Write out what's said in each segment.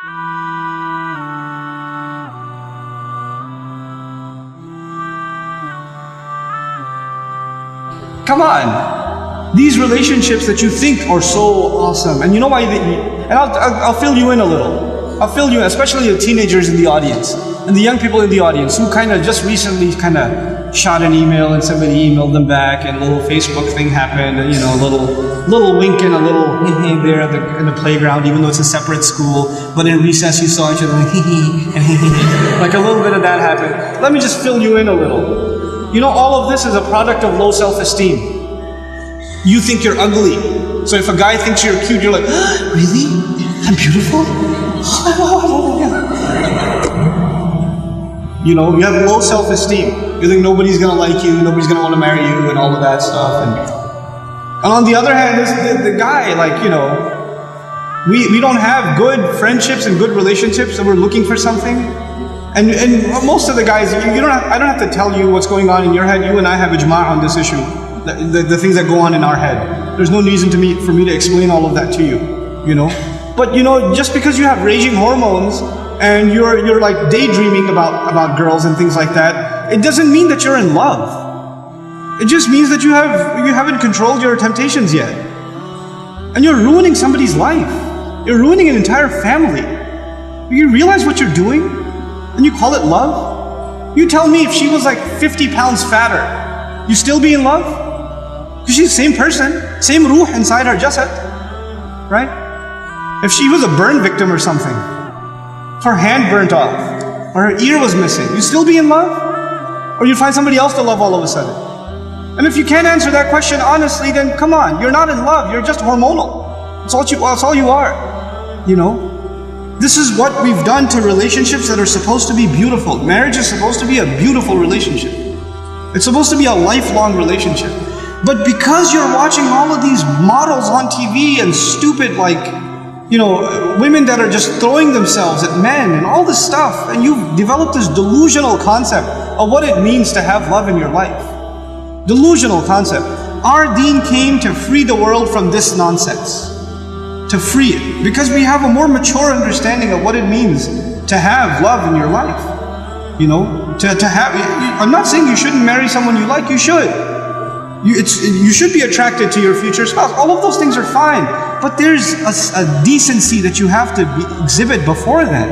Come on. These relationships that you think are so awesome, and you know why and I'll fill you in a little. I'll fill you in, especially the teenagers in the audience, and the young people in the audience who kind of just recently kind of shot an email and somebody emailed them back and a little Facebook thing happened, and a little wink and a little hee there in the playground, even though it's a separate school, but in recess you saw each other like and like a little bit of that happened. Let me just fill you in a little. All of this is a product of low self-esteem. You think you're ugly. So if a guy thinks you're cute, you're like, really? I'm beautiful? You have low self-esteem. You think nobody's gonna like you, nobody's gonna want to marry you, and all of that stuff. And on the other hand, the guy, we don't have good friendships and good relationships, and we're looking for something. And most of the guys, I don't have to tell you what's going on in your head. You and I have ijma' on this issue. The things that go on in our head. There's no reason for me to explain all of that to you. But just because you have raging hormones and you're like daydreaming about girls and things like that, it doesn't mean that you're in love. It just means that you haven't controlled your temptations yet. And you're ruining somebody's life. You're ruining an entire family. You realize what you're doing? And you call it love? You tell me if she was like 50 pounds fatter, you still be in love? Because she's the same person, same ruh inside her jasad, right? If she was a burn victim or something, if her hand burnt off, or her ear was missing, you still be in love? Or you find somebody else to love all of a sudden? And if you can't answer that question honestly, then come on, you're not in love, you're just hormonal. That's all you are, This is what we've done to relationships that are supposed to be beautiful. Marriage is supposed to be a beautiful relationship. It's supposed to be a lifelong relationship. But because you're watching all of these models on TV and stupid women that are just throwing themselves at men and all this stuff, and you've developed this delusional concept of what it means to have love in your life. Delusional concept. Our deen came to free the world from this nonsense. To free it, because we have a more mature understanding of what it means to have love in your life. To have. I'm not saying you shouldn't marry someone you like. You should. You should be attracted to your future spouse. All of those things are fine, but there's a decency that you have to exhibit before that.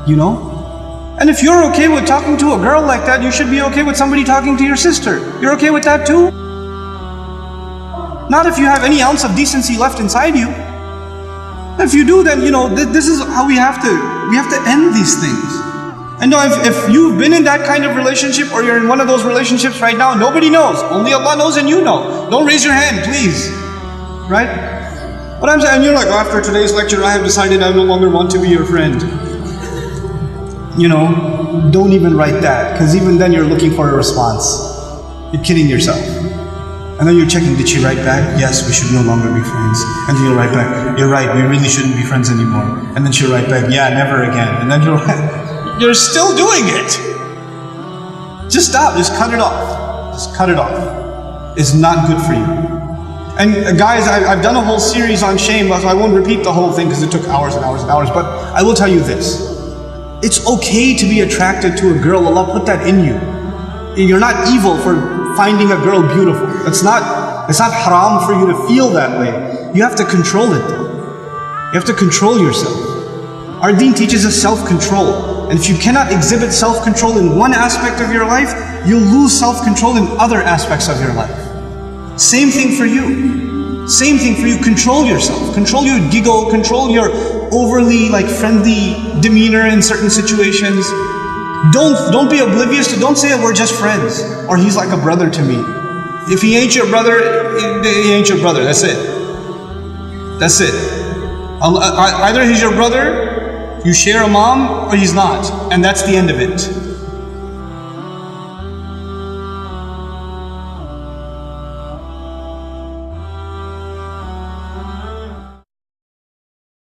And if you're okay with talking to a girl like that, you should be okay with somebody talking to your sister. You're okay with that too? Not if you have any ounce of decency left inside you. If you do, then this is how we have to end these things. And if you've been in that kind of relationship, or you're in one of those relationships right now, nobody knows. Only Allah knows and you know. Don't raise your hand, please. Right? But I'm saying, you're like, after today's lecture, I have decided I no longer want to be your friend. Don't even write that, because even then you're looking for a response. You're kidding yourself. And then you're checking, did she write back? Yes, we should no longer be friends. And then you'll write back, you're right, we really shouldn't be friends anymore. And then she'll write back, yeah, never again. And then you're still doing it. Just stop, just cut it off. Just cut it off. It's not good for you. And guys, I've done a whole series on shame, so I won't repeat the whole thing because it took hours and hours and hours, but I will tell you this. It's okay to be attracted to a girl. Allah put that in you. You're not evil for finding a girl beautiful. It's not haram for you to feel that way. You have to control it though. You have to control yourself. Our deen teaches us self-control. And if you cannot exhibit self-control in one aspect of your life, you'll lose self-control in other aspects of your life. Same thing for you. Same thing for you. Control yourself. Control your giggle. Control your overly friendly demeanor in certain situations. Don't be oblivious to, don't say we're just friends, or he's like a brother to me. If he ain't your brother, he ain't your brother. That's it. That's it. Either he's your brother, you share a mom, or he's not. And that's the end of it.